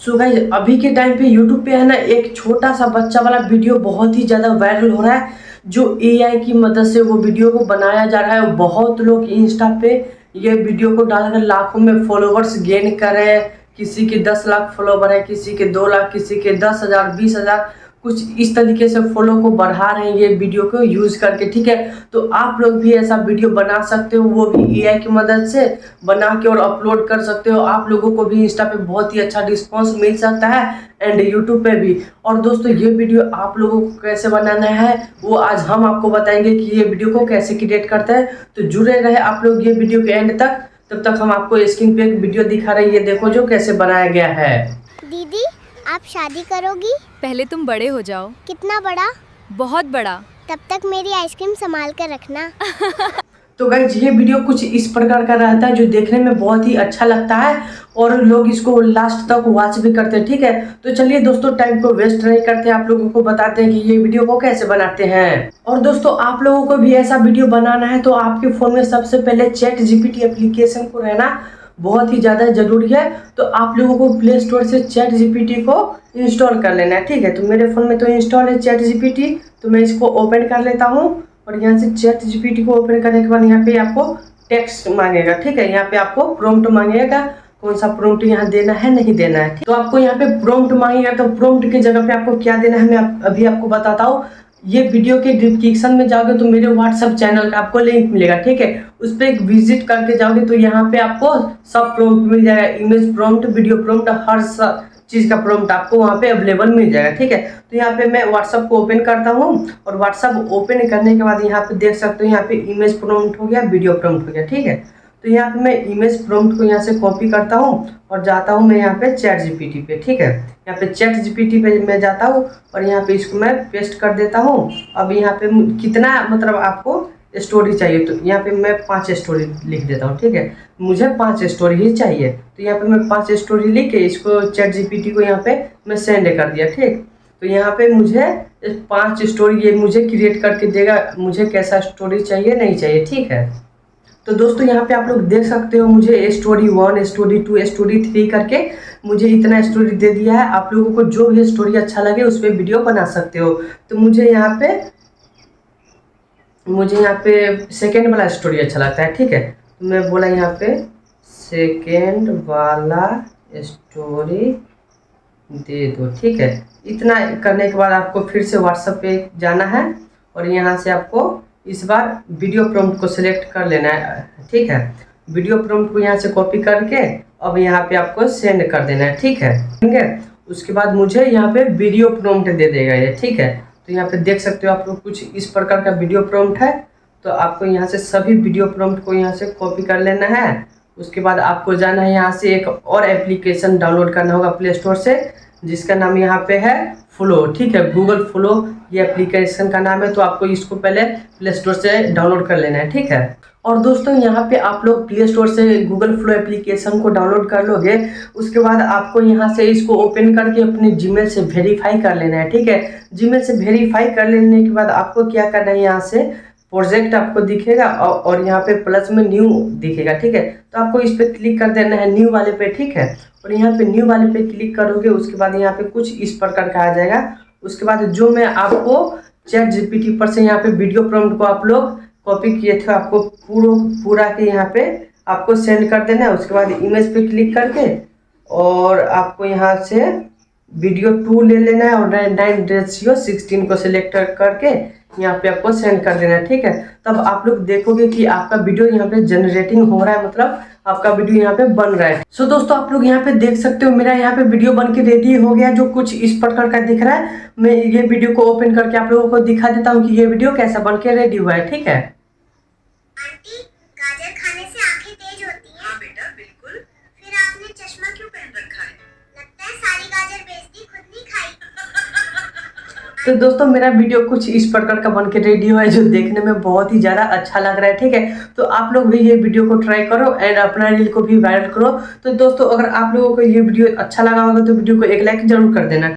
So guys अभी के time पे यूट्यूब पे है ना एक छोटा सा बच्चा वाला वीडियो बहुत ही ज़्यादा वायरल हो रहा है। जो एआई की मदद से वो वीडियो को बनाया जा रहा है। बहुत लोग इंस्टा पे ये वीडियो को डालकर लाखों में फॉलोवर्स गेन कर रहे हैं। किसी के 10 लाख फॉलोवर है, किसी के 2 लाख, किसी के 10,000 20,000, कुछ इस तरीके से फॉलो को बढ़ा रहे हैं ये वीडियो को यूज करके। ठीक है, तो आप लोग भी ऐसा वीडियो बना सकते हो, वो भी एआई की मदद से बना के और अपलोड कर सकते हो। आप लोगों को भी इंस्टा पे बहुत ही अच्छा रिस्पांस मिल सकता है एंड यूट्यूब पे भी। और दोस्तों ये वीडियो आप लोगों को कैसे बनाना है वो आज हम आपको बताएंगे कि ये वीडियो को कैसे क्रिएट करते हैं। तो जुड़े रहे आप लोग ये वीडियो के एंड तक। तब तक हम आपको स्क्रीन पे एक वीडियो दिखा रहे हैं, ये देखो जो कैसे बनाया गया है। दीदी आप शादी करोगी? पहले तुम बड़े हो जाओ। कितना बड़ा? बहुत बड़ा। तब तक मेरी आइसक्रीम संभाल कर रखना। तो गाइस ये वीडियो कुछ इस प्रकार का रहता है जो देखने में बहुत ही अच्छा लगता है और लोग इसको लास्ट तक वॉच भी करते हैं। ठीक है, तो चलिए दोस्तों टाइम को वेस्ट नहीं करते, आप लोगों को बताते हैं कि ये वीडियो को कैसे बनाते हैं। और दोस्तों आप लोगों को भी ऐसा वीडियो बनाना है तो आपके फोन में सबसे पहले चैट जीपीटी एप्लीकेशन को रहना बहुत ही ज़्यादा जरूरी है। तो आप लोगों को प्ले स्टोर से चैट जीपीटी को इंस्टॉल कर लेना है। ठीक है, तो मेरे फ़ोन में तो इंस्टॉल है चैट जीपीटी, तो मैं इसको ओपन कर लेता हूँ। और यहाँ से चैट जीपीटी को ओपन करने के बाद यहाँ पे आपको टेक्स्ट मांगेगा। ठीक है, यहाँ पे आपको प्रॉम्प्ट मांगेगा, कौन सा प्रॉम्प्ट यहाँ देना है नहीं देना है। तो आपको यहाँ पे प्रॉम्प्ट मांगेगा, तो प्रॉम्प्ट की जगह पे आपको क्या देना है मैं अभी आपको बताता हूँ। ये वीडियो के डिस्क्रिप्शन में जाओगे तो मेरे व्हाट्सएप चैनल का आपको लिंक मिलेगा। ठीक है, उस पर एक विजिट करके जाओगे तो यहाँ पे आपको सब प्रॉम्प्ट मिल जाएगा, इमेज प्रॉम्प्ट, वीडियो प्रॉम्प्ट, हर चीज़ का प्रॉम्प्ट आपको वहाँ पे अवेलेबल मिल जाएगा। ठीक है, तो यहाँ पे मैं व्हाट्सएप को ओपन करता हूँ और व्हाट्सएप ओपन करने के बाद यहाँ पे देख सकते हो यहाँ पे इमेज प्रॉम्प्ट हो गया, वीडियो प्रॉम्प्ट हो गया। ठीक है, तो यहाँ पे मैं इमेज प्रॉम्प्ट को यहाँ से कॉपी करता हूँ और जाता हूँ मैं यहाँ पे चैट जीपीटी पे। ठीक है, यहाँ पे चैट जीपीटी पे मैं जाता हूँ और यहाँ पे इसको मैं पेस्ट कर देता हूँ। अब यहाँ पे कितना मतलब आपको स्टोरी चाहिए तो यहाँ पे मैं 5 स्टोरी लिख देता हूँ। ठीक है, मुझे 5 स्टोरी ही चाहिए, तो यहाँ पे मैं 5 स्टोरी लिख के इसको चैट जीपीटी को यहाँ पे मैं सेंड कर दिया। ठीक, तो यहाँ पे मुझे 5 स्टोरी ये मुझे क्रिएट करके देगा, मुझे कैसा स्टोरी चाहिए नहीं चाहिए। ठीक है, तो दोस्तों यहाँ पे आप लोग देख सकते हो मुझे स्टोरी 1, स्टोरी 2, स्टोरी 3 करके मुझे इतना स्टोरी दे दिया है। आप लोगों को जो भी स्टोरी अच्छा लगे उस पर वीडियो बना सकते हो। तो मुझे यहाँ पे सेकेंड वाला स्टोरी अच्छा लगता है। ठीक है, तो मैं बोला यहाँ पे सेकेंड वाला स्टोरी दे दो। ठीक है, इतना करने के बाद आपको फिर से व्हाट्सएप पे जाना है और यहाँ से आपको इस बार वीडियो प्रॉम्प्ट को सिलेक्ट कर लेना है। ठीक है, वीडियो प्रॉम्प्ट को यहाँ से कॉपी करके अब यहाँ पे आपको सेंड कर देना है। ठीक है, उसके बाद मुझे यहाँ पे वीडियो प्रॉम्प्ट दे देगा ये। ठीक है, तो यहाँ पे देख सकते हो आप लोग कुछ इस प्रकार का वीडियो प्रॉम्प्ट है। तो आपको यहाँ से सभी वीडियो प्रॉम्प्ट को यहाँ से कॉपी कर लेना है। उसके बाद आपको जाना है यहाँ से एक और एप्लीकेशन डाउनलोड करना होगा प्ले स्टोर से, जिसका नाम यहाँ पे है फ्लो। ठीक है, गूगल फ्लो ये एप्लीकेशन का नाम है। तो आपको इसको पहले प्ले स्टोर से डाउनलोड कर लेना है। ठीक है, और दोस्तों यहाँ पे आप लोग प्ले स्टोर से गूगल फ्लो एप्लीकेशन को डाउनलोड कर लोगे, उसके बाद आपको यहाँ से इसको ओपन करके अपने जीमेल से वेरीफाई कर लेना है। ठीक है, जीमेल से वेरीफाई कर लेने के बाद आपको क्या करना है, यहाँ से प्रोजेक्ट आपको दिखेगा और यहाँ पे प्लस में न्यू दिखेगा। ठीक है, तो आपको इस पर क्लिक कर देना है न्यू वाले पे। ठीक है, और यहाँ पे न्यू वाले पे क्लिक करोगे उसके बाद यहाँ पे कुछ इस प्रकार का आ जाएगा। उसके बाद जो मैं आपको चैट जीपीटी पर से यहाँ पे वीडियो प्रॉम्प्ट को आप लोग कॉपी किए थे, आपको पूरा के यहाँ पे आपको सेंड कर देना है। उसके बाद इमेज पे क्लिक करके और आपको यहाँ से वीडियो 2 ले लेना है और 9:16 को सिलेक्ट करके यहाँ पे आपको सेंड कर देना है। ठीक है, तब आप लोग देखोगे कि आपका वीडियो यहाँ पे जनरेटिंग हो रहा है, मतलब आपका वीडियो यहाँ पे बन रहा है। सो दोस्तों आप लोग यहाँ पे देख सकते हो मेरा यहाँ पे वीडियो बन के रेडी हो गया, जो कुछ इस प्रकार का दिख रहा है। मैं ये वीडियो को ओपन करके आप लोगों को दिखा देता हूँ कि ये वीडियो कैसा बन के रेडी हुआ है। ठीक है, आंटी गाजर खाने से आंखें तेज होती हैं। हाँ बेटा बिल्कुल। फिर आपने चश्मा क्यों पहन रखा है? लगता है सारी गाजर बेच दी, खुद नहीं खाई। तो दोस्तों मेरा वीडियो कुछ इस प्रकार का बन के रेडी हुआ है जो देखने में बहुत ही ज़्यादा अच्छा लग रहा है। ठीक है, तो आप लोग भी ये वीडियो को ट्राई करो एंड अपना रील को भी वायरल करो। तो दोस्तों अगर आप लोगों को ये वीडियो अच्छा लगा होगा तो वीडियो को एक लाइक जरूर कर देना।